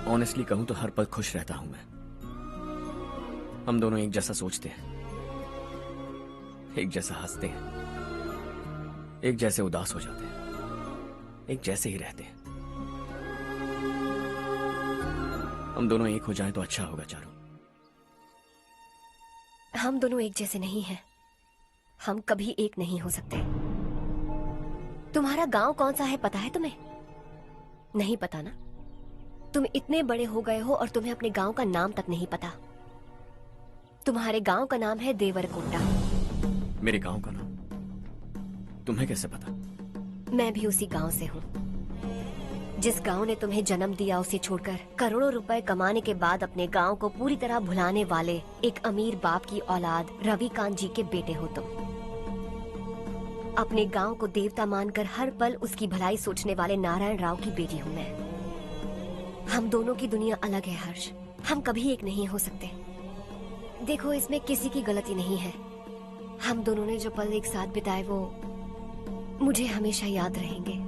Honestly कहूं तो हर पल खुश रहता हूं मैं। हम दोनों एक जैसा सोचते हैं, एक जैसा हंसते हैं, एक जैसे उदास हो जाते हैं, एक जैसे ही रहते हैं। हम दोनों एक हो जाएं तो अच्छा होगा चारू। हम दोनों एक जैसे नहीं हैं। हम कभी एक नहीं हो सकते। तुम्हारा गांव कौन सा है पता है तुम्हें? नहीं पता ना? तुम इतने बड़े हो गए हो और तुम्हें अपने गांव का नाम तक नहीं पता। तुम्हारे गांव का नाम है देवरकोटा। मेरे गांव का नाम तुम्हें कैसे पता? मैं भी उसी गांव से हूँ। जिस गांव ने तुम्हें जन्म दिया उसे छोड़कर करोड़ों रुपए कमाने के बाद अपने गांव को पूरी तरह भुलाने वाले एक अमीर बाप की औलाद रविकांत जी के बेटे हो तुम। अपने गांव को देवता मानकर हर पल उसकी भलाई सोचने वाले नारायण राव की बेटी हूँ मैं। हम दोनों की दुनिया अलग है हर्ष। हम कभी एक नहीं हो सकते। देखो, इसमें किसी की गलती नहीं है। हम दोनों ने जो पल एक साथ बिताए वो मुझे हमेशा याद रहेंगे।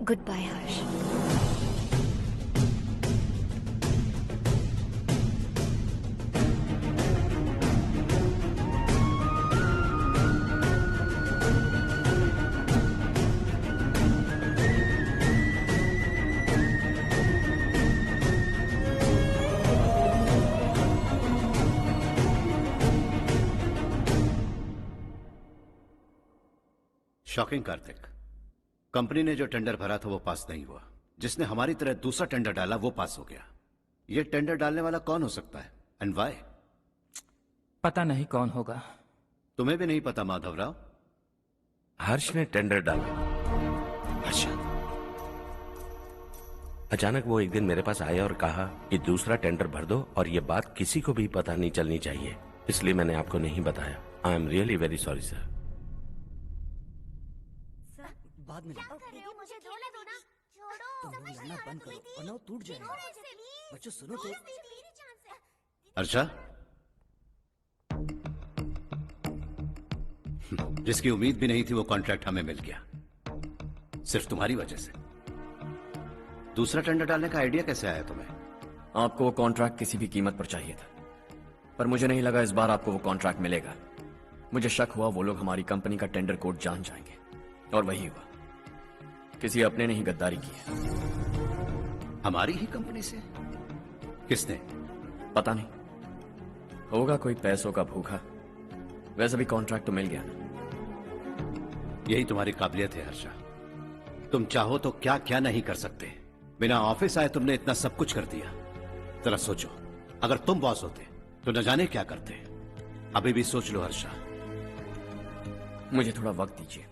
गुड बाय हर्ष। शॉकिंग कार्तिक, कंपनी ने जो टेंडर भरा था वो पास नहीं हुआ। जिसने हमारी तरह दूसरा टेंडर डाला वो पास हो गया। ये टेंडर डालने वाला कौन हो सकता है एंड व्हाई? पता नहीं कौन होगा। तुम्हें भी नहीं पता माधवराव? हर्ष ने टेंडर डाला। अच्छा। अचानक वो एक दिन मेरे पास आया और कहा कि दूसरा टेंडर भर दो और ये बात किसी को भी पता नहीं चलनी चाहिए, इसलिए मैंने आपको नहीं बताया। I am really very sorry sir. बाद में मुझे धोने दो ना। छोड़ो, तुम लड़ना बंद करो वरना वो टूट जाएगा। बच्चों सुनो तो। अर्चा, जिसकी उम्मीद भी नहीं थी वो कॉन्ट्रैक्ट हमें मिल गया, सिर्फ तुम्हारी वजह से। दूसरा टेंडर डालने का आइडिया कैसे आया तुम्हें? आपको वो कॉन्ट्रैक्ट किसी भी कीमत पर चाहिए था, पर मुझे नहीं लगा इस बार आपको वो कॉन्ट्रैक्ट मिलेगा। मुझे शक हुआ वो लोग हमारी कंपनी का टेंडर कोड जान जाएंगे, और वही हुआ। किसी अपने ने ही गद्दारी की है। हमारी ही कंपनी से? किसने? पता नहीं, होगा कोई पैसों का भूखा। वैसे भी कॉन्ट्रैक्ट तो मिल गया ना। यही तुम्हारी काबिलियत है हर्षा। तुम चाहो तो क्या क्या नहीं कर सकते। बिना ऑफिस आए तुमने इतना सब कुछ कर दिया। जरा सोचो, अगर तुम बॉस होते तो न जाने क्या करते। अभी भी सोच लो हर्षा। मुझे थोड़ा वक्त दीजिए,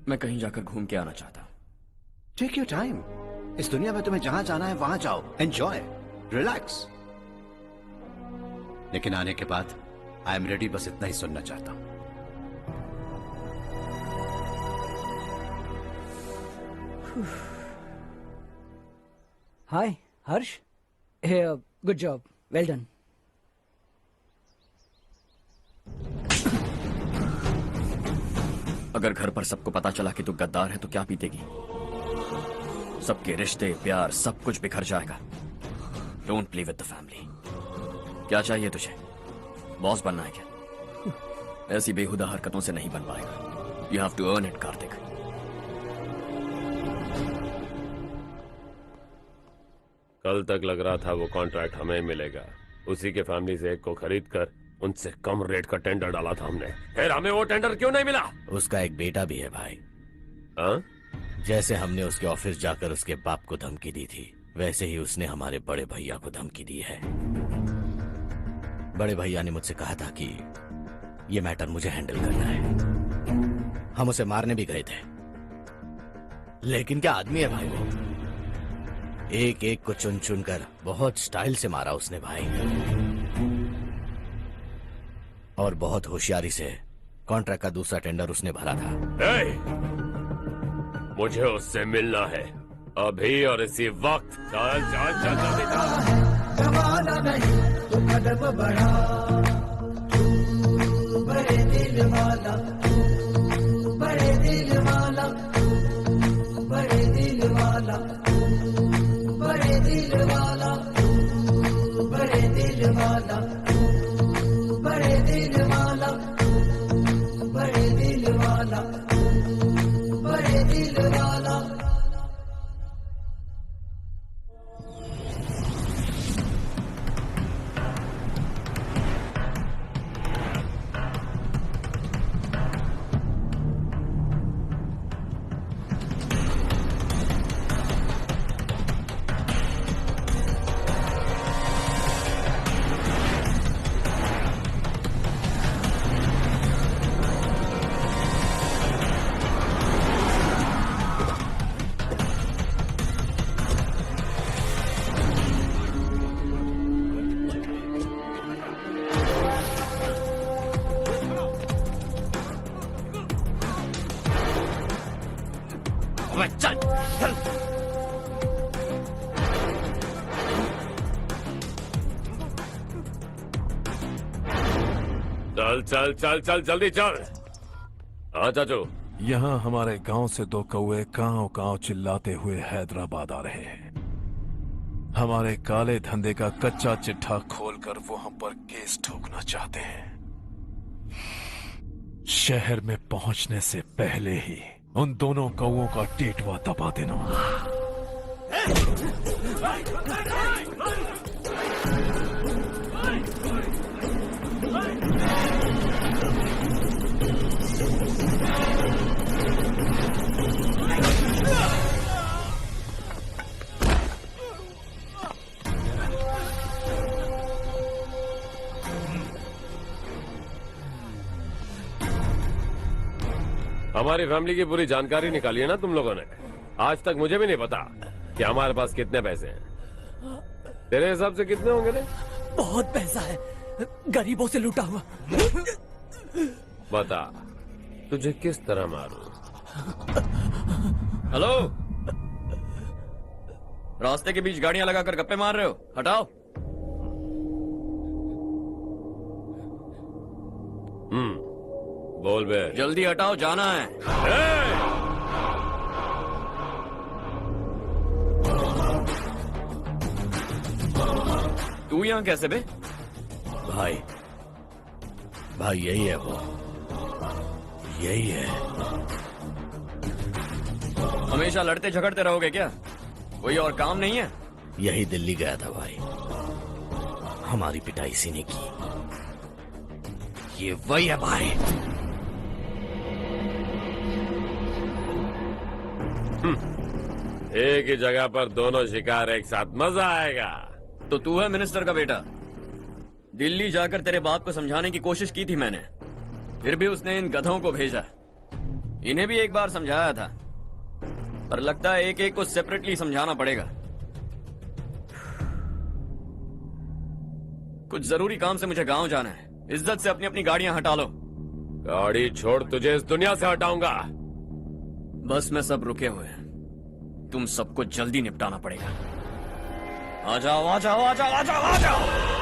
मैं कहीं जाकर घूम के आना चाहता हूं। Take your time. इस दुनिया में तुम्हें जहां जाना है वहां जाओ, एंजॉय, रिलैक्स। लेकिन आने के बाद आई एम रेडी, बस इतना ही सुनना चाहता हूं। हाय हर्ष, गुड जॉब, वेल डन। अगर घर पर सबको पता चला कि तू गद्दार है तो क्या पीतेगी? सबके रिश्ते, प्यार, सब कुछ बिखर जाएगा। Don't play with the family. क्या चाहिए तुझे? बॉस बनना है क्या? ऐसी बेहुदा हरकतों से नहीं बन पाएगा। You have to earn it Karthik. कल तक लग रहा था वो कॉन्ट्रैक्ट हमें मिलेगा। उसी के फैमिली से एक को खरीद कर उनसे कम रेट का टेंडर डाला था हमने। फिर हमें वो टेंडर क्यों नहीं मिला? उसका एक बेटा भी है भाई। हाँ? जैसे हमने उसके ऑफिस जाकर उसके बाप को धमकी दी थी, वैसे ही उसने हमारे बड़े भैया को धमकी दी है। बड़े भैया ने मुझसे कहा था कि ये मैटर मुझे हैंडल करना है। हम उसे मारने भी गए थे, लेकिन क्या आदमी है भाई वो। एक एक को चुन चुन कर बहुत स्टाइल से मारा उसने भाई, और बहुत होशियारी से कॉन्ट्रैक्ट का दूसरा टेंडर उसने भरा था। मुझे उससे मिलना है अभी और इसी वक्त। चल चल चल जल्दी चल। जमाना नहीं तो कदम बढ़ा, तू बड़े दिल वाला, तू बड़े दिल वाला, तू बड़े दिल वाला बड़े दिल वाला बड़े दिल वाला बड़े दिल वाला बड़े दिल वाला बड़े दिल वाला अबे चल चल। चल चल चल चल जल्दी चल। हाँ चाचू। यहाँ हमारे गांव से दो कौए गांव गांव चिल्लाते हुए हैदराबाद आ रहे हैं। हमारे काले धंधे का कच्चा चिट्ठा खोलकर वो हम पर केस ठोकना चाहते हैं। शहर में पहुंचने से पहले ही उन दोनों कौओं का टेटवा दबा देना। हमारी फैमिली की पूरी जानकारी निकाली है ना तुम लोगों ने। आज तक मुझे भी नहीं पता कि हमारे पास कितने पैसे हैं। तेरे हिसाब से कितने होंगे रे? बहुत पैसा है, गरीबों से लूटा हुआ। बता तुझे किस तरह मारूं? हेलो, रास्ते के बीच गाड़ियां लगाकर गप्पे मार रहे हो? हटाओ। बोल बे। जल्दी हटाओ, जाना है। तू यहाँ कैसे बे? भाई भाई यही है वो, यही है। हमेशा लड़ते झगड़ते रहोगे क्या? कोई और काम नहीं है? यही दिल्ली गया था भाई, हमारी पिटाई इसी ने की। ये वही है भाई। एक ही जगह पर दोनों शिकार एक साथ, मजा आएगा। तो तू है मिनिस्टर का बेटा? दिल्ली जाकर तेरे बाप को समझाने की कोशिश की थी मैंने, फिर भी उसने इन गधों को भेजा। इन्हें भी एक बार समझाया था, पर लगता है एक एक को सेपरेटली समझाना पड़ेगा। कुछ जरूरी काम से मुझे गांव जाना है। इज्जत से अपनी अपनी गाड़ियां हटा लो। गाड़ी छोड़, तुझे इस दुनिया से हटाऊंगा। बस में सब रुके हुए हैं, तुम सबको जल्दी निपटाना पड़ेगा। आ जाओ आ जाओ आ जाओ आ जाओ आ जाओ।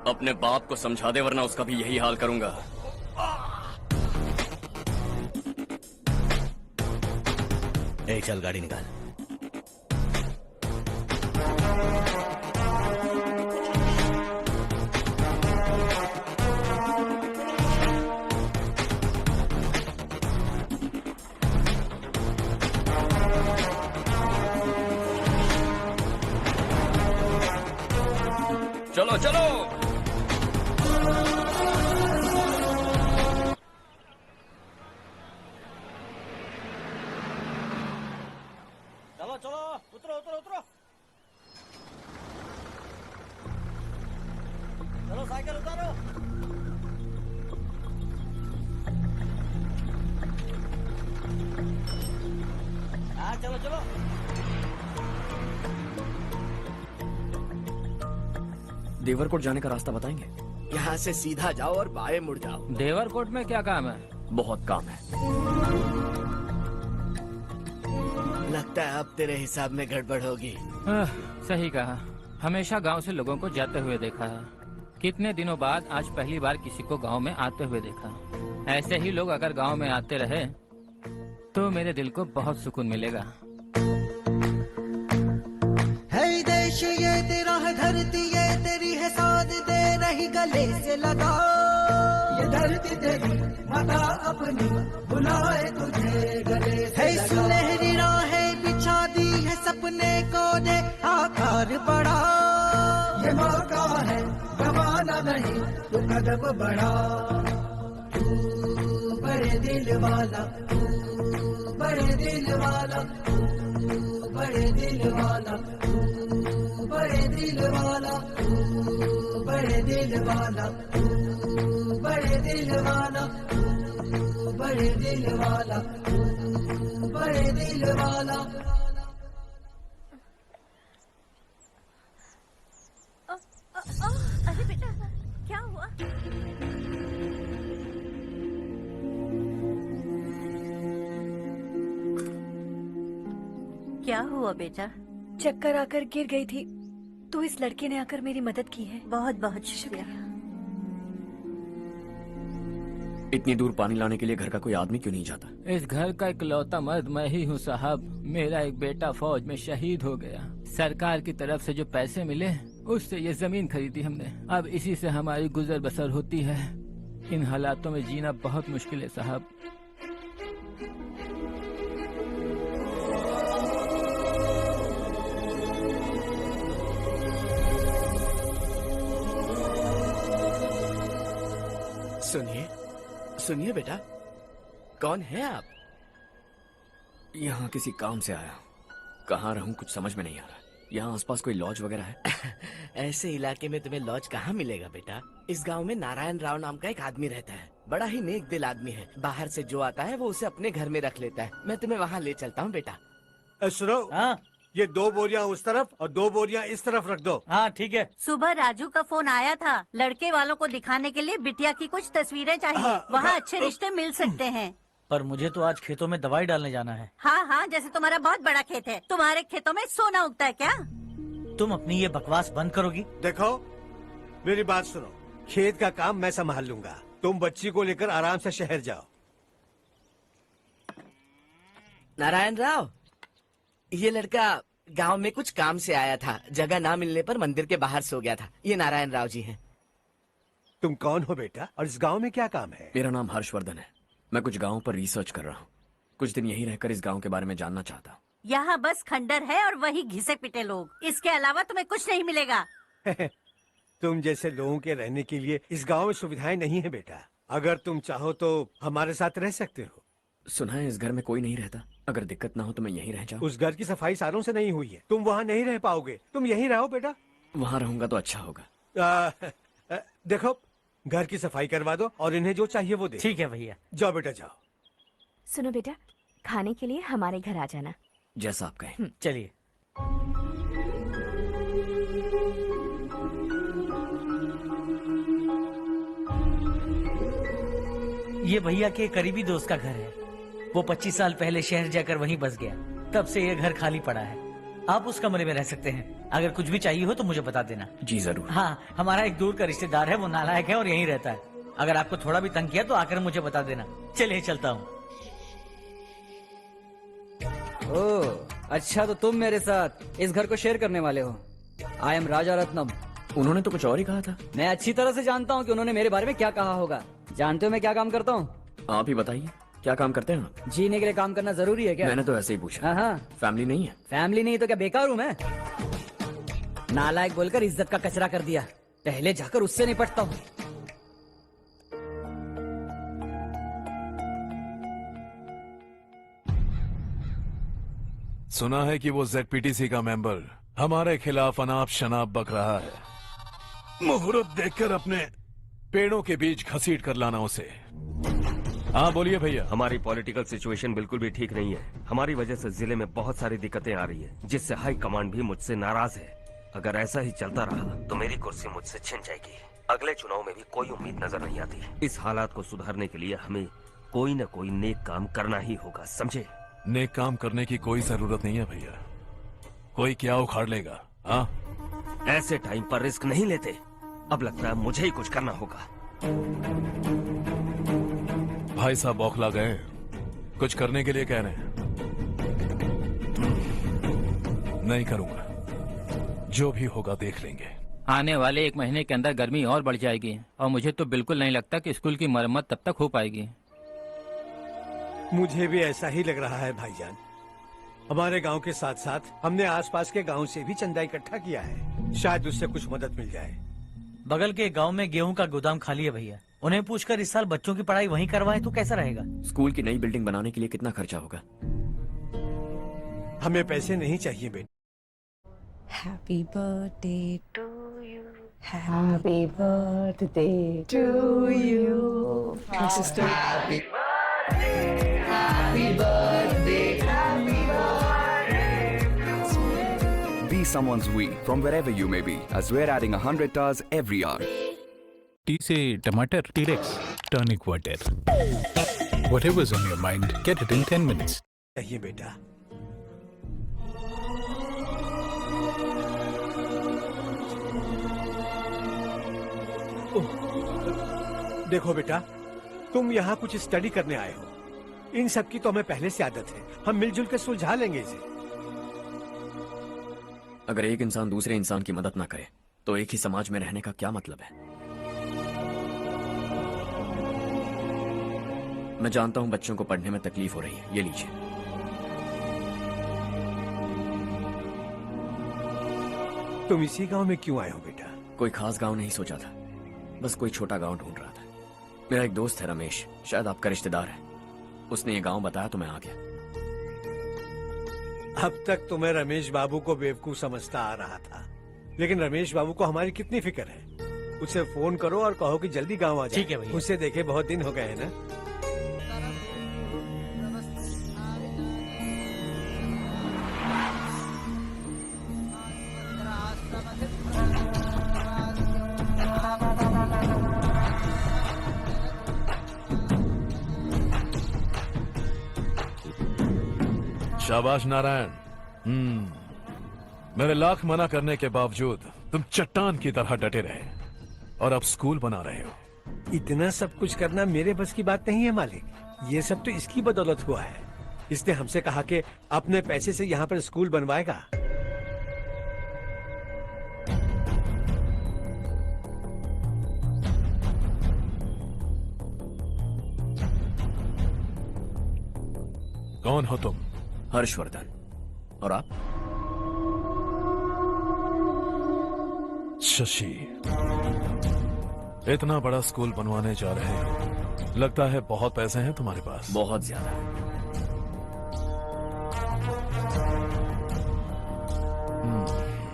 अपने बाप को समझा दे वरना उसका भी यही हाल करूंगा। ए, चल गाड़ी निकाल। चलो चलो। चलो चलो, उतरो उतरो उतरो। चलो साइकिल उतारो। हाँ चलो चलो। देवरकोट जाने का रास्ता बताएंगे? यहाँ से सीधा जाओ और बाएं मुड़ जाओ। देवरकोट में क्या काम है? बहुत काम है। लगता है अब तेरे हिसाब में गड़बड़ होगी। सही कहा। हमेशा गांव से लोगों को जाते हुए देखा है। कितने दिनों बाद आज पहली बार किसी को गांव में आते हुए देखा। ऐसे ही लोग अगर गांव में आते रहे तो मेरे दिल को बहुत सुकून मिलेगा। है देश ये तेरा है, धरती ये तेरी है, साथ दे रही गले से लगा। ये धरती तेरी माता अपनी बुलाए तुझे गले से लगा। सुनहरी राहें बिछा दी है, सपने को दे आकार बड़ा। ये मौका है गवाना नहीं, तू कदम बढ़ा। तू बड़े दिल वाला, तू बड़े दिल वाला, तू बड़े दिल वाला, तू बड़े दिल वाला, तू बड़े दिल वाला, तू बड़े दिल वाला, तू बड़े दिल वाला, तू बड़े दिल वाला। अरे बेटा क्या हुआ? क्या हुआ बेटा? चक्कर आकर गिर गई थी तो इस लड़के ने आकर मेरी मदद की है। बहुत बहुत शुक्रिया। इतनी दूर पानी लाने के लिए घर का कोई आदमी क्यों नहीं जाता? इस घर का इकलौता मर्द मैं ही हूँ साहब। मेरा एक बेटा फौज में शहीद हो गया। सरकार की तरफ से जो पैसे मिले उससे ये जमीन खरीदी हमने। अब इसी से हमारी गुजर बसर होती है। इन हालातों में जीना बहुत मुश्किल है साहब। सुनिए सुनिए बेटा, कौन है आप? यहाँ किसी काम से आया। कहाँ रहूं कुछ समझ में नहीं आ रहा। यहाँ आसपास कोई लॉज वगैरह है? ऐसे इलाके में तुम्हें लॉज कहाँ मिलेगा बेटा। इस गांव में नारायण राव नाम का एक आदमी रहता है। बड़ा ही नेक दिल आदमी है। बाहर से जो आता है वो उसे अपने घर में रख लेता है। मैं तुम्हें वहाँ ले चलता हूँ बेटा। सुनो, हाँ ये 2 बोरियां उस तरफ और 2 बोरियां इस तरफ रख दो। हाँ ठीक है। सुबह राजू का फोन आया था। लड़के वालों को दिखाने के लिए बिटिया की कुछ तस्वीरें चाहिए। वहाँ अच्छे रिश्ते मिल सकते हैं। पर मुझे तो आज खेतों में दवाई डालने जाना है। हाँ हाँ, जैसे तुम्हारा बहुत बड़ा खेत है। तुम्हारे खेतों में सोना उगता है क्या? तुम अपनी ये बकवास बंद करोगी? देखो मेरी बात सुनो, खेत का काम मैं संभाल लूंगा। तुम बच्ची को लेकर आराम से शहर जाओ। नारायण राव, ये लड़का गांव में कुछ काम से आया था। जगह ना मिलने पर मंदिर के बाहर सो गया था। ये नारायण राव जी हैं। तुम कौन हो बेटा और इस गांव में क्या काम है? मेरा नाम हर्षवर्धन है। मैं कुछ गाँव पर रिसर्च कर रहा हूँ। कुछ दिन यहीं रहकर इस गाँव के बारे में जानना चाहता हूँ। यहाँ बस खंडर है और वही घिसे पिटे लोग। इसके अलावा तुम्हें कुछ नहीं मिलेगा। तुम जैसे लोगों के रहने के लिए इस गांव में सुविधाएं नहीं है बेटा। अगर तुम चाहो तो हमारे साथ रह सकते हो। सुना है इस घर में कोई नहीं रहता। अगर दिक्कत ना हो तो मैं यहीं रह जाऊँ। उस घर की सफाई सालों से नहीं हुई है। तुम वहाँ नहीं रह पाओगे। तुम यहीं रहो बेटा। वहाँ रहूंगा तो अच्छा होगा। देखो, घर की सफाई करवा दो और इन्हें जो चाहिए वो दे। ठीक है भैया। जाओ बेटा जाओ। सुनो बेटा, खाने के लिए हमारे घर आ जाना। जैसा आप कहें। चलिए। ये भैया के करीबी दोस्त का घर है। वो 25 साल पहले शहर जाकर वहीं बस गया। तब से ये घर खाली पड़ा है। आप उस कमरे में रह सकते हैं। अगर कुछ भी चाहिए हो तो मुझे बता देना। जी जरूर। हाँ, हमारा एक दूर का रिश्तेदार है, वो नालायक है और यहीं रहता है। अगर आपको थोड़ा भी तंग किया तो आकर मुझे बता देना। चलिए चलता हूँ। ओह अच्छा, तो तुम मेरे साथ इस घर को शेयर करने वाले हो। आई एम राजा रत्नम। उन्होंने तो कुछ और ही कहा था। मैं अच्छी तरह से जानता हूँ कि उन्होंने मेरे बारे में क्या कहा होगा। जानते हो मैं क्या काम करता हूँ? आप ही बताइए, क्या काम करते हैं आप? जीने के लिए काम करना जरूरी है क्या? मैंने तो ऐसे ही पूछा। हाँ हाँ। फैमिली नहीं है? फैमिली नहीं तो क्या बेकार हूँ मैं? नालायक बोलकर इज्जत का कचरा कर दिया। पहले जाकर उससे निपटता हूँ। सुना है कि वो ZPTC का मेंबर हमारे खिलाफ अनाप शनाप बक रहा है। मुहूर्त देखकर अपने पेड़ों के बीच घसीट कर लाना उसे। हाँ बोलिए भैया। हमारी पॉलिटिकल सिचुएशन बिल्कुल भी ठीक नहीं है। हमारी वजह से जिले में बहुत सारी दिक्कतें आ रही है, जिससे हाई कमांड भी मुझसे नाराज है। अगर ऐसा ही चलता रहा तो मेरी कुर्सी मुझसे छिन जाएगी। अगले चुनाव में भी कोई उम्मीद नजर नहीं आती। इस हालात को सुधारने के लिए हमें कोई न कोई नेक काम करना ही होगा, समझे? नेक काम करने की कोई जरूरत नहीं है भैया। कोई क्या उखाड़ लेगा? हाँ, ऐसे टाइम पर रिस्क नहीं लेते। अब लगता है मुझे ही कुछ करना होगा। भाई साहब बौखला गए, कुछ करने के लिए कह रहे हैं। नहीं करूंगा, जो भी होगा देख लेंगे। आने वाले 1 महीने के अंदर गर्मी और बढ़ जाएगी और मुझे तो बिल्कुल नहीं लगता कि स्कूल की मरम्मत तब तक हो पाएगी। मुझे भी ऐसा ही लग रहा है भाईजान। हमारे गांव के साथ साथ हमने आसपास के गांव से भी चंदा इकट्ठा किया है, शायद उससे कुछ मदद मिल जाए। बगल के गांव में गेहूं का गोदाम खाली है भैया। उन्हें पूछकर इस साल बच्चों की पढ़ाई वहीं करवाएं तो कैसा रहेगा? स्कूल की नई बिल्डिंग बनाने के लिए कितना खर्चा होगा? हमें पैसे नहीं चाहिए बेटा। Happy birthday to you. Happy birthday to you. My sister. Happy birthday. Happy birthday. Happy birthday. Be someone's we from wherever you may be, as we're adding 100 tars every hour. T से टमाटर, T-Rex, tonic water. Whatever's on your mind, get it in 10 minutes. चाहिए बेटा। देखो बेटा, तुम यहाँ कुछ study करने आए हो। इन सब की तो हमें पहले से आदत है। हम मिलजुल कर सुलझा लेंगे इसे। अगर एक इंसान दूसरे इंसान की मदद ना करे तो एक ही समाज में रहने का क्या मतलब है? मैं जानता हूं बच्चों को पढ़ने में तकलीफ हो रही है, ये लीजिए। तुम इसी गांव में क्यों आए हो बेटा? कोई खास गांव नहीं सोचा था, बस कोई छोटा गांव ढूंढ रहा था। मेरा एक दोस्त है रमेश, शायद आपका रिश्तेदार है। उसने ये गांव बताया तो मैं आ गया। अब तक तो मैं रमेश बाबू को बेवकूफ समझता आ रहा था, लेकिन रमेश बाबू को हमारी कितनी फिक्र है। उसे फोन करो और कहो कि जल्दी गांव आ जाए। ठीक है भैया। उसे देखे बहुत दिन हो गए हैं ना। शाबाश नारायण। मेरे लाख मना करने के बावजूद तुम चट्टान की तरह डटे रहे और अब स्कूल बना रहे हो। इतना सब कुछ करना मेरे बस की बात नहीं है मालिक। ये सब तो इसकी बदौलत हुआ है। इसने हमसे कहा कि अपने पैसे से यहाँ पर स्कूल बनवाएगा। कौन हो तुम? हर्षवर्धन। और आप? शशि। इतना बड़ा स्कूल बनवाने जा रहे हो, लगता है बहुत पैसे हैं तुम्हारे पास। बहुत ज्यादा।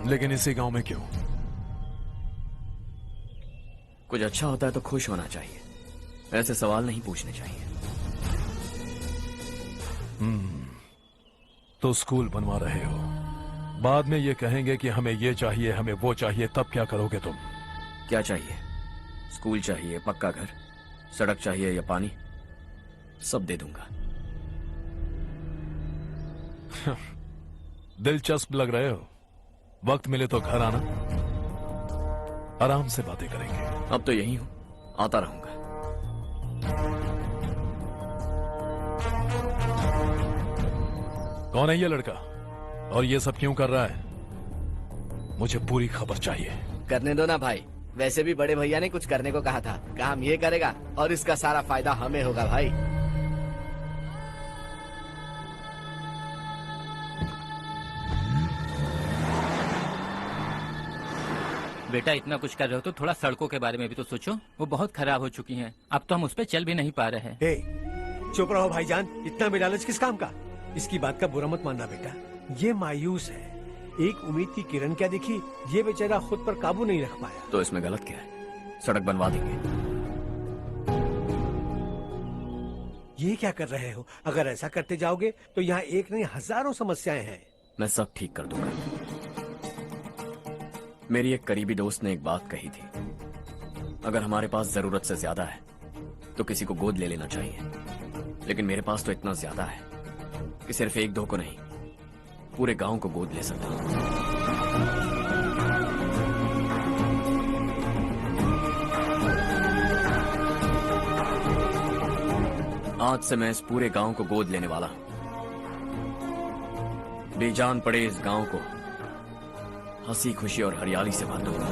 लेकिन इसी गांव में क्यों? कुछ अच्छा होता है तो खुश होना चाहिए, ऐसे सवाल नहीं पूछने चाहिए। तो स्कूल बनवा रहे हो, बाद में ये कहेंगे कि हमें ये चाहिए, हमें वो चाहिए, तब क्या करोगे तुम? क्या चाहिए? स्कूल चाहिए, पक्का घर, सड़क चाहिए या पानी, सब दे दूंगा। दिलचस्प लग रहे हो। वक्त मिले तो घर आना, आराम से बातें करेंगे। अब तो यही हूं, आता रहूंगा। कौन है ये लड़का और ये सब क्यों कर रहा है? मुझे पूरी खबर चाहिए। करने दो ना भाई, वैसे भी बड़े भैया ने कुछ करने को कहा था। काम ये करेगा और इसका सारा फायदा हमें होगा भाई। बेटा इतना कुछ कर रहे हो तो थोड़ा सड़कों के बारे में भी तो सोचो, वो बहुत खराब हो चुकी हैं। अब तो हम उस पर चल भी नहीं पा रहे हैं। चुप रहो भाईजान, इतना बेलालच किस काम का? इसकी बात का बुरा मत मानना बेटा, ये मायूस है। एक उम्मीद की किरण क्या दिखी, ये बेचारा खुद पर काबू नहीं रख पाया। तो इसमें गलत क्या है? सड़क बनवा देंगे। ये क्या कर रहे हो? अगर ऐसा करते जाओगे तो यहाँ एक नहीं हजारों समस्याएं हैं। मैं सब ठीक कर दूंगा। मेरी एक करीबी दोस्त ने एक बात कही थी, अगर हमारे पास जरूरत से ज्यादा है तो किसी को गोद ले लेना चाहिए। लेकिन मेरे पास तो इतना ज्यादा है कि सिर्फ एक दो को नहीं, पूरे गांव को गोद ले सकता हूं। आज से मैं इस पूरे गांव को गोद लेने वाला हूं। बेजान पड़े इस गांव को हंसी खुशी और हरियाली से भर दूंगा।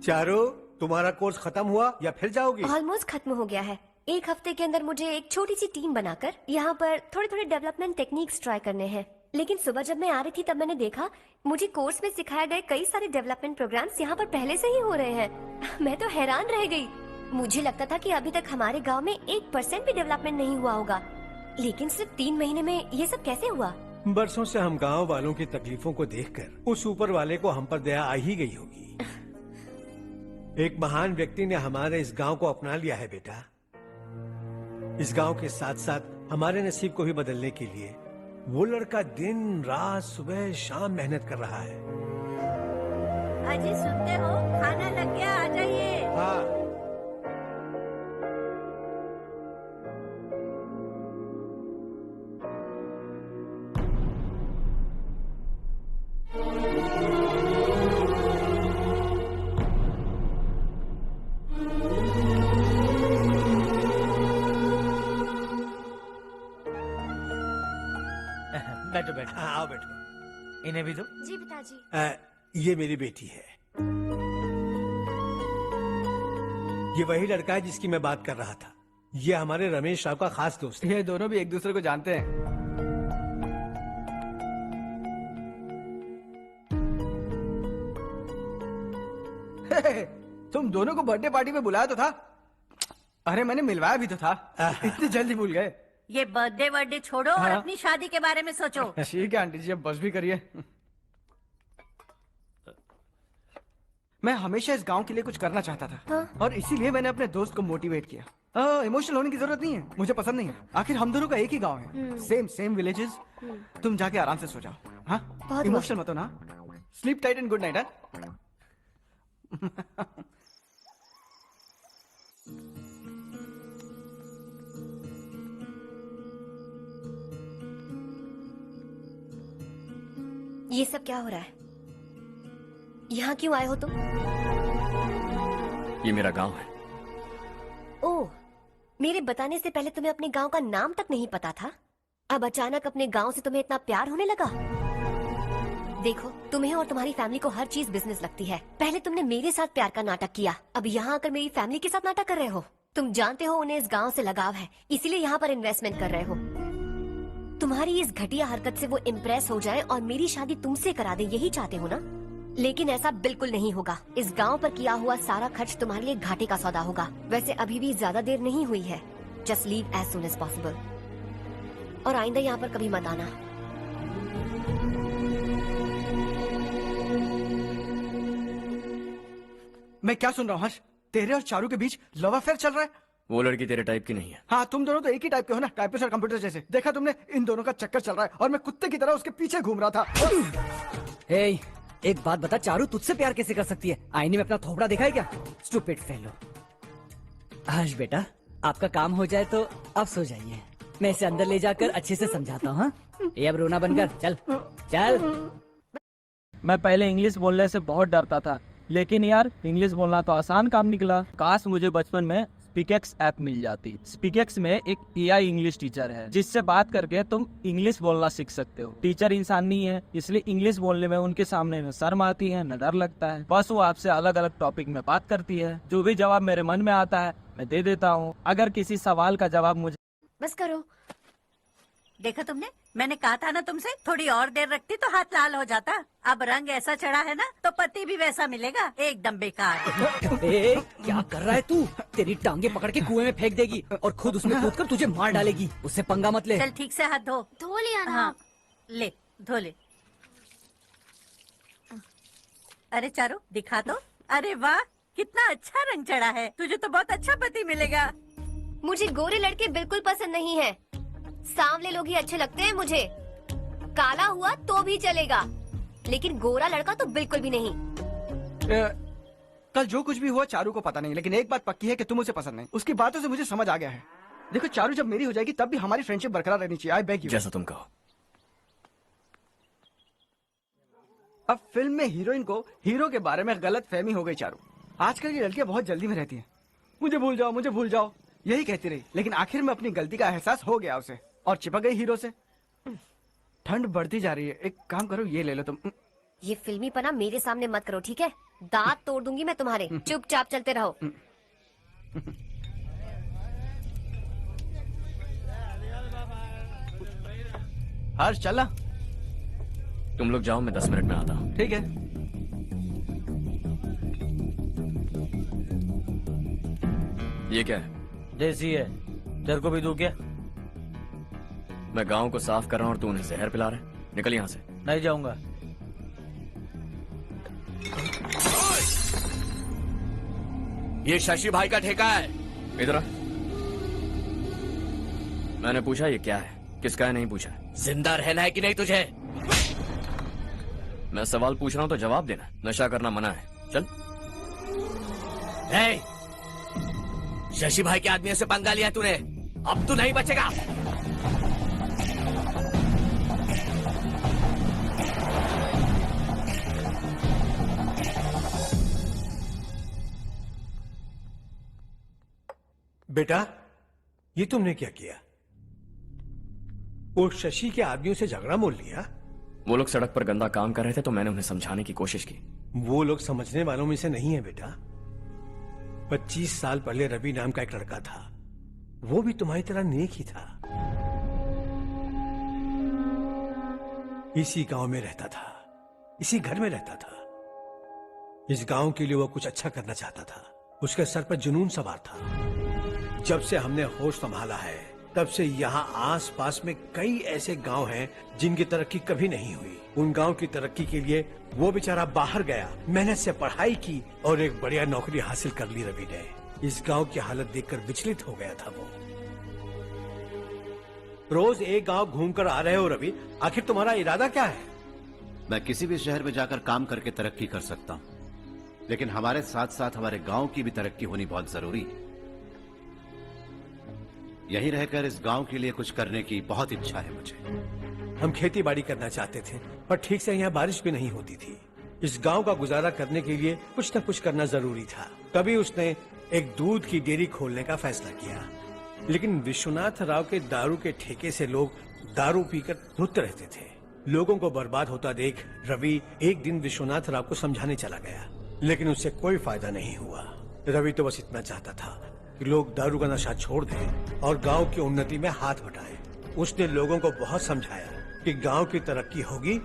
चारो, तुम्हारा कोर्स खत्म हुआ या फिर जाओगी? ऑलमोस्ट खत्म हो गया है। एक हफ्ते के अंदर मुझे एक छोटी सी टीम बनाकर यहाँ पर थोड़े थोड़े डेवलपमेंट टेक्निक्स ट्राई करने हैं। लेकिन सुबह जब मैं आ रही थी तब मैंने देखा मुझे कोर्स में सिखाए गए कई सारे डेवलपमेंट प्रोग्राम्स यहाँ पर पहले से ही हो रहे हैं। मैं तो हैरान रह गई। मुझे लगता था कि अभी तक हमारे गाँव में 1% भी डेवलपमेंट नहीं हुआ होगा, लेकिन सिर्फ 3 महीने में ये सब कैसे हुआ? बरसों से हम गांव वालों की तकलीफों को देखकर उस ऊपर वाले को हम पर दया आ ही गई होगी। एक महान व्यक्ति ने हमारे इस गांव को अपना लिया है बेटा। इस गांव के साथ साथ हमारे नसीब को भी बदलने के लिए वो लड़का दिन रात सुबह शाम मेहनत कर रहा है। अजी सुनते हो, खाना लग गया, आ जाइए। हाँ। बैठो बैठो। आओ बैठो। इन्हें भी दो। जी पिताजी। ये मेरी बेटी है। ये वही लड़का है जिसकी मैं बात कर रहा था। ये हमारे रमेश राव का खास दोस्त है। ये दोनों भी एक दूसरे को जानते हैं। तुम दोनों को बर्थडे पार्टी में बुलाया तो था। अरे मैंने मिलवाया भी तो था। इतनी जल्दी भूल गए। ये बर्थडे छोड़ो और अपनी शादी के बारे में सोचो। ठीक है आंटी जी, अब बस भी करिए। मैं हमेशा इस गांव के लिए कुछ करना चाहता था। और इसीलिए मैंने अपने दोस्त को मोटिवेट किया। इमोशनल होने की जरूरत नहीं है, मुझे पसंद नहीं है। आखिर हम दोनों का एक ही गांव है, सेम विलेजेस। तुम जाके आराम से सो जाओ। हाँ, इमोशनल मत हो ना। Sleep tight and good night. ये सब क्या हो रहा है? यहाँ क्यों आए हो तुम? ये मेरा गांव है। ओह, मेरे बताने से पहले तुम्हें अपने गांव का नाम तक नहीं पता था? अब अचानक अपने गांव से तुम्हें इतना प्यार होने लगा? देखो, तुम्हें और तुम्हारी फैमिली को हर चीज बिजनेस लगती है। पहले तुमने मेरे साथ प्यार का नाटक किया, अब यहाँ आकर मेरी फैमिली के साथ नाटक कर रहे हो। तुम जानते हो उन्हें इस गांव से लगाव है, इसीलिए यहाँ पर इन्वेस्टमेंट कर रहे हो। तुम्हारी इस घटिया हरकत से वो इम्प्रेस हो जाए और मेरी शादी तुमसे करा दे, यही चाहते हो ना? लेकिन ऐसा बिल्कुल नहीं होगा। इस गांव पर किया हुआ सारा खर्च तुम्हारे लिए घाटे का सौदा होगा। वैसे अभी भी ज्यादा देर नहीं हुई है। Just leave as soon as possible. और आइंदा यहाँ पर कभी मत आना। मैं क्या सुन रहा हूँ हर्ष? तेरे और चारू के बीच लव अफेयर चल रहा है? वो लड़की तेरे टाइप की नहीं है। हाँ, तुम दोनों तो एक ही टाइप के हो ना, टाइपिस्ट और कंप्यूटर जैसे। देखा तुमने, इन दोनों का चक्कर चल रहा है और मैं कुत्ते की तरह उसके पीछे घूम रहा था। हे, एक बात बता, चारू तुझसे प्यार कैसे कर सकती है? आईने में अपना थोबड़ा देखा है क्या? Stupid fellow. हर्ष बेटा, आपका काम हो जाए तो आप सो जाइए। मैं इसे अंदर ले जाकर अच्छे से समझाता हूँ। ये अब रोना बंद कर, चल चल। मैं पहले इंग्लिश बोलने से बहुत डरता था, लेकिन यार इंग्लिश बोलना तो आसान काम निकला। काश मुझे बचपन में स्पीकेक्स ऐप मिल जाती। स्पीकेक्स में एक AI इंग्लिश टीचर है जिससे बात करके तुम इंग्लिश बोलना सीख सकते हो। टीचर इंसान नहीं है, इसलिए इंग्लिश बोलने में उनके सामने न शर्म आती है न डर लगता है। बस वो आपसे अलग अलग टॉपिक में बात करती है। जो भी जवाब मेरे मन में आता है मैं दे देता हूँ। अगर किसी सवाल का जवाब मुझे बस करो। देखा तुमने, मैंने कहा था ना तुमसे, थोड़ी और देर रखती तो हाथ लाल हो जाता। अब रंग ऐसा चढ़ा है ना तो पति भी वैसा मिलेगा। एकदम बेकार। ए, क्या कर रहा है तू? तेरी टांगे पकड़ के कुएं में फेंक देगी और खुद उसमें कूदकर तुझे मार डालेगी। उससे पंगा मत ले। चल ठीक से हाथ धो। धो लिया ना? हाँ, ले धो ले। अरे चारू दिखा तो। अरे वाह, कितना अच्छा रंग चढ़ा है। तुझे तो बहुत अच्छा पति मिलेगा। मुझे गोरे लड़के बिल्कुल पसंद नहीं है। सांवले लोग ही अच्छे लगते हैं मुझे। काला हुआ तो भी चलेगा, लेकिन गोरा लड़का तो बिल्कुल भी नहीं। कल जो कुछ भी हुआ चारू को पता नहीं, लेकिन एक बात पक्की है कि तुम उसे पसंद नहीं। उसकी बातों से मुझे समझ आ गया है। देखो चारू जब मेरी हो जाएगी तब भी हमारी फ्रेंडशिप बरकरार रहनी चाहिए। I beg you. जैसा तुम कहो। अब फिल्म में हीरोइन को हीरो के बारे में गलत फहमी हो गई चारू। आजकल की लड़कियां बहुत जल्दी में रहती हैं। मुझे भूल जाओ, मुझे भूल जाओ, यही कहती रही। लेकिन आखिर में अपनी गलती का एहसास हो गया उसे और चिपक गई हीरो से। ठंड बढ़ती जा रही है। एक काम करो, ये ले लो तुम। ये फिल्मी पना मेरे सामने मत करो, ठीक है? दांत तोड़ दूंगी मैं तुम्हारे। चुपचाप चलते रहो। हर्ष चला। तुम लोग जाओ, मैं 10 मिनट में आता हूँ। ठीक है। ये क्या है? देसी है, तेरे को भी दूं क्या? मैं गांव को साफ कर रहा हूँ और तू उन्हें जहर पिला रहा है। निकल यहाँ से। नहीं जाऊंगा। ये शशि भाई का ठेका है। इधर आ। मैंने पूछा ये क्या है, किसका है नहीं पूछा। जिंदा रहना है कि नहीं तुझे? मैं सवाल पूछ रहा हूँ तो जवाब देना। नशा करना मना है। चल। hey! शशि भाई के आदमियों से पंगा लिया तूने, अब तू नहीं बचेगा। बेटा, ये तुमने क्या किया? वो शशि के आदमियों से झगड़ा मोल लिया? वो लोग सड़क पर गंदा काम कर रहे थे तो मैंने उन्हें समझाने की कोशिश की। वो लोग समझने वालों में से नहीं है बेटा। 25 साल पहले रवि नाम का एक लड़का था, वो भी तुम्हारी तरह नेक ही था। इसी गांव में रहता था, इसी घर में रहता था। इस गांव के लिए वो कुछ अच्छा करना चाहता था। उसके सर पर जुनून सवार था। जब से हमने होश संभाला है तब से यहाँ आस पास में कई ऐसे गांव हैं जिनकी तरक्की कभी नहीं हुई। उन गांव की तरक्की के लिए वो बेचारा बाहर गया, मेहनत से पढ़ाई की और एक बढ़िया नौकरी हासिल कर ली रवि ने। इस गांव की हालत देखकर विचलित हो गया था वो। रोज एक गांव घूमकर आ रहे हो रवि, आखिर तुम्हारा इरादा क्या है? मैं किसी भी शहर में जाकर काम करके तरक्की कर सकता हूं, लेकिन हमारे साथ साथ हमारे गांव की भी तरक्की होनी बहुत जरूरी है। यहीं रहकर इस गांव के लिए कुछ करने की बहुत इच्छा है मुझे। हम खेती बाड़ी करना चाहते थे, पर ठीक से यहाँ बारिश भी नहीं होती थी। इस गांव का गुजारा करने के लिए कुछ न कुछ करना जरूरी था। तभी उसने एक दूध की डेयरी खोलने का फैसला किया। लेकिन विश्वनाथ राव के दारू के ठेके से लोग दारू पीकर धुत रहते थे। लोगों को बर्बाद होता देख रवि एक दिन विश्वनाथ राव को समझाने चला गया, लेकिन उससे कोई फायदा नहीं हुआ। रवि तो बस इतना चाहता था कि लोग दारू का नशा छोड़ दें और गांव की उन्नति में हाथ बटाएं। उसने लोगों को बहुत समझाया कि गांव की तरक्की होगी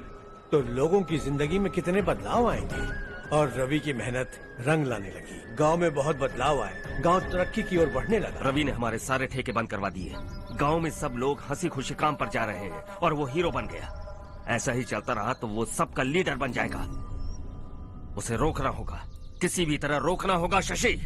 तो लोगों की जिंदगी में कितने बदलाव आएंगे, और रवि की मेहनत रंग लाने लगी। गांव में बहुत बदलाव आए, गांव तरक्की की ओर बढ़ने लगा। रवि ने हमारे सारे ठेके बंद करवा दिए। गांव में सब लोग हंसी खुशी काम पर जा रहे हैं और वो हीरो बन गया। ऐसा ही चलता रहा तो वो सबका लीडर बन जाएगा। उसे रोकना होगा, किसी भी तरह रोकना होगा शशि।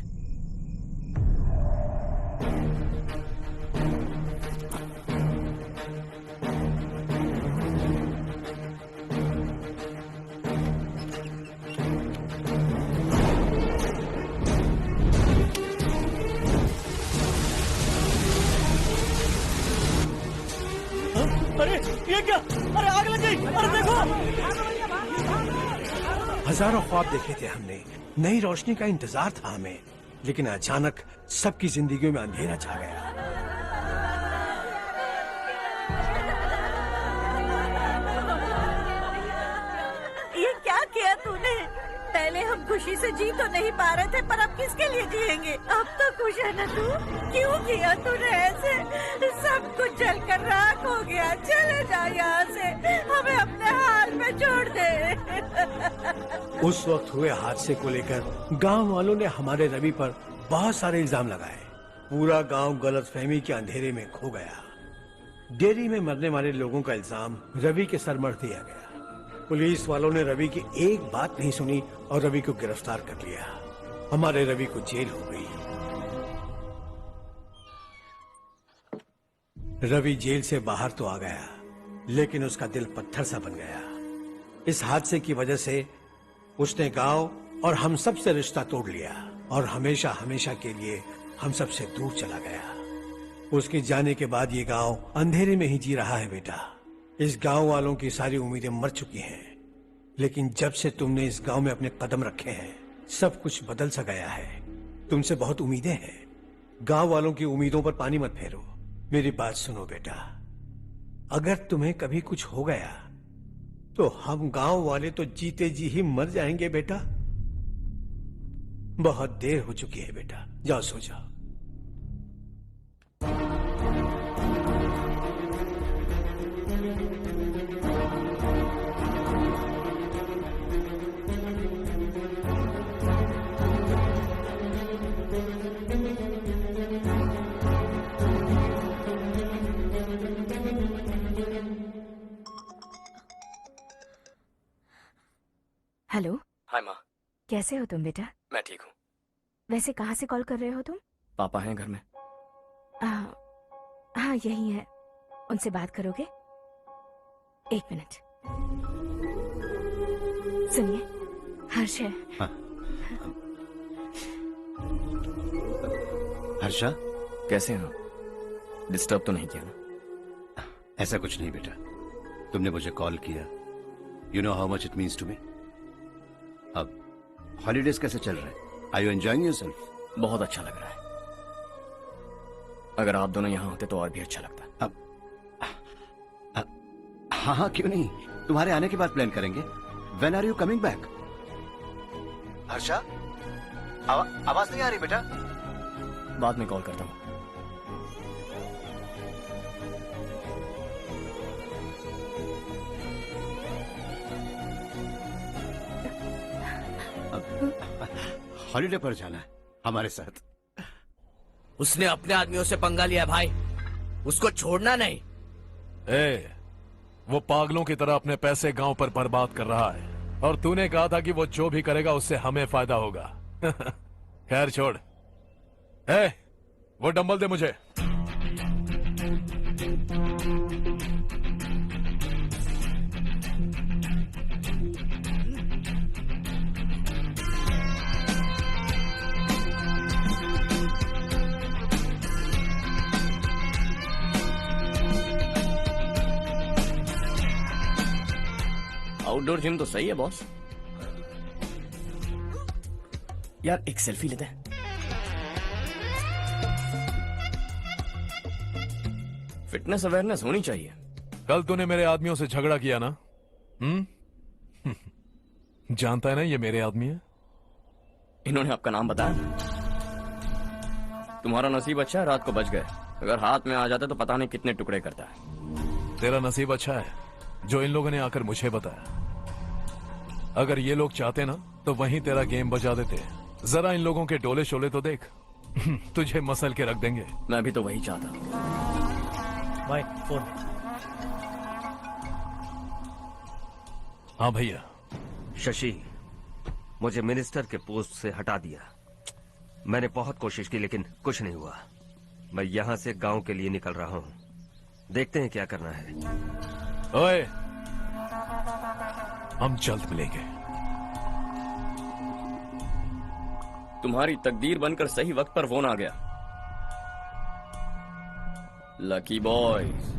अरे ये क्या? अरे आग लग गई! अरे देखो! हजारों ख्वाब देखे थे हमने, नई रोशनी का इंतजार था हमें, लेकिन अचानक सबकी जिंदगियों में अंधेरा छा गया। ये क्या किया तूने? पहले हम खुशी से जी तो नहीं पा रहे थे, पर अब किसके लिए जिएंगे? अब तो खुश है ना तू? क्यों किया तूने ऐसे? सब कुछ जलकर राख हो गया। चले जा यहाँ से, हमें अपने हाल में छोड़ दे। उस वक्त हुए हादसे को लेकर गांव वालों ने हमारे रवि पर बहुत सारे इल्जाम लगाए। पूरा गांव गलतफहमी के अंधेरे में खो गया। डेयरी में मरने वाले लोगों का इल्जाम रवि के सर मढ़ दिया गया। पुलिस वालों ने रवि की एक बात नहीं सुनी और रवि को गिरफ्तार कर लिया। हमारे रवि को जेल हो गई। रवि जेल से बाहर तो आ गया, लेकिन उसका दिल पत्थर सा बन गया। इस हादसे की वजह से उसने गांव और हम सब से रिश्ता तोड़ लिया और हमेशा हमेशा के लिए हम सब से दूर चला गया। उसके जाने के बाद ये गांव अंधेरे में ही जी रहा है बेटा। इस गांव वालों की सारी उम्मीदें मर चुकी हैं, लेकिन जब से तुमने इस गांव में अपने कदम रखे हैं, सब कुछ बदल सा गया है। तुमसे बहुत उम्मीदें हैं। गांव वालों की उम्मीदों पर पानी मत फेरो। मेरी बात सुनो बेटा, अगर तुम्हें कभी कुछ हो गया तो हम गांव वाले तो जीते जी ही मर जाएंगे बेटा। बहुत देर हो चुकी है बेटा, जाओ सो जाओ। हेलो। हाय माँ। कैसे हो तुम बेटा? मैं ठीक हूँ। वैसे कहाँ से कॉल कर रहे हो तुम? पापा हैं घर में। हाँ यही है। उनसे बात करोगे? एक मिनट। सुनिए, हर्ष है। हाँ। हर्षा, कैसे हैं आप? डिस्टर्ब तो नहीं किया ना? ऐसा कुछ नहीं बेटा, तुमने मुझे कॉल किया। You know how much it means to me. अब हॉलीडेज कैसे चल रहे हैं? Are you enjoying yourself? बहुत अच्छा लग रहा है। अगर आप दोनों यहाँ होते तो और भी अच्छा लगता। हाँ हाँ, क्यों नहीं, तुम्हारे आने के बाद प्लान करेंगे। When are you coming back? Harsha, आवाज नहीं आ रही बेटा। बाद में कॉल करता हूँ। हॉलीडे पर जाना है हमारे साथ। उसने अपने आदमियों से पंगा लिया भाई, उसको छोड़ना नहीं। वो पागलों की तरह अपने पैसे गांव पर बर्बाद कर रहा है, और तूने कहा था कि वो जो भी करेगा उससे हमें फायदा होगा। खैर छोड़। वो डंबल दे मुझे। आउटडोर जिम तो सही है बॉस। यार एक सेल्फी लेते हैं। फिटनेस अवेयरनेस होनी चाहिए। कल तूने मेरे आदमियों से झगड़ा किया ना? जानता है ना ये मेरे आदमी है। इन्होंने आपका नाम बताया? तुम्हारा नसीब अच्छा है, रात को बच गए। अगर हाथ में आ जाता तो पता नहीं कितने टुकड़े करता है। तेरा नसीब अच्छा है जो इन लोगों ने आकर मुझे बताया। अगर ये लोग चाहते ना तो वहीं तेरा गेम बजा देते। जरा इन लोगों के डोले शोले तो देख। तुझे मसल के रख देंगे। मैं भी तो वही चाहता हूँ। भाई फोन। हाँ भैया। शशि, मुझे मिनिस्टर के पोस्ट से हटा दिया। मैंने बहुत कोशिश की लेकिन कुछ नहीं हुआ। मैं यहाँ से गांव के लिए निकल रहा हूँ। देखते हैं क्या करना है। ओए, हम जल्द मिलेंगे। तुम्हारी तकदीर बनकर सही वक्त पर फोन आ गया। Lucky boys.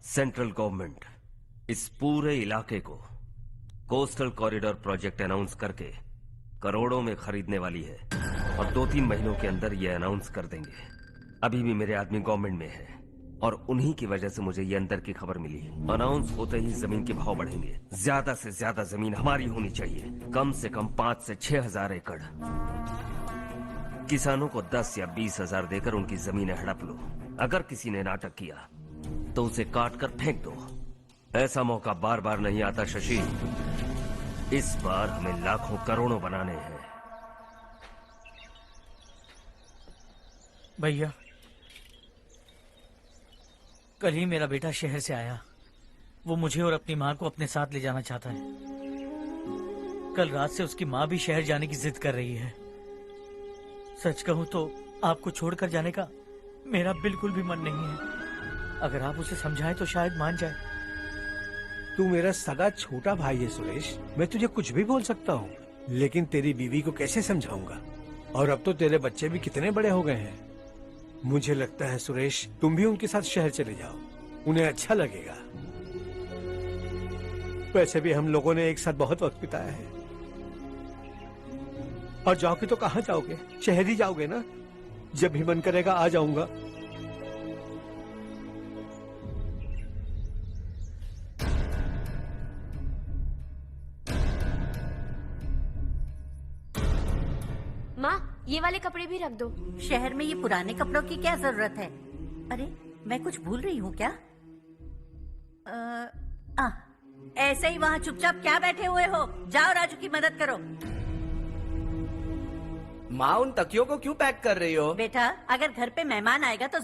सेंट्रल गवर्नमेंट इस पूरे इलाके को कोस्टल कॉरिडोर प्रोजेक्ट अनाउंस करके करोड़ों में खरीदने वाली है और 2-3 महीनों के अंदर ये अनाउंस कर देंगे। अभी भी मेरे आदमी गवर्नमेंट में है और उन्हीं की वजह से मुझे ये अंदर की खबर मिली। अनाउंस होते ही जमीन के भाव बढ़ेंगे। ज्यादा से ज्यादा जमीन हमारी होनी चाहिए, कम से कम 5 से 6 हजार एकड़। किसानों को 10 या 20 हजार देकर उनकी जमीनें हड़प लो। अगर किसी ने नाटक किया तो उसे काट कर फेंक दो। ऐसा मौका बार बार नहीं आता शशि। इस बार हमें लाखों करोड़ों बनाने हैं। भैया, कल ही मेरा बेटा शहर से आया। वो मुझे और अपनी माँ को अपने साथ ले जाना चाहता है। कल रात से उसकी माँ भी शहर जाने की जिद कर रही है। सच कहूँ तो आपको छोड़कर जाने का मेरा बिल्कुल भी मन नहीं है। अगर आप उसे समझाएं तो शायद मान जाए। तू मेरा सगा छोटा भाई है सुरेश। मैं तुझे कुछ भी बोल सकता हूँ, लेकिन तेरी बीवी को कैसे समझाऊंगा? और अब तो तेरे बच्चे भी कितने बड़े हो गए हैं। मुझे लगता है सुरेश, तुम भी उनके साथ शहर चले जाओ, उन्हें अच्छा लगेगा। वैसे भी हम लोगों ने एक साथ बहुत वक्त बिताया है। और जाओगे तो कहाँ जाओगे? शहर ही जाओगे ना? जब भी मन करेगा आ जाऊंगा। माँ, ये वाले कपड़े भी रख दो। शहर में ये पुराने कपड़ों की क्या जरूरत है? अरे, मैं कुछ भूल रही हूँ क्या? ऐसे ही वहाँ चुपचाप क्या बैठे हुए हो? जाओ राजू की मदद करो। माँ, उन तकियों को क्यों पैक कर रही हो? बेटा, अगर घर पे मेहमान आएगा तो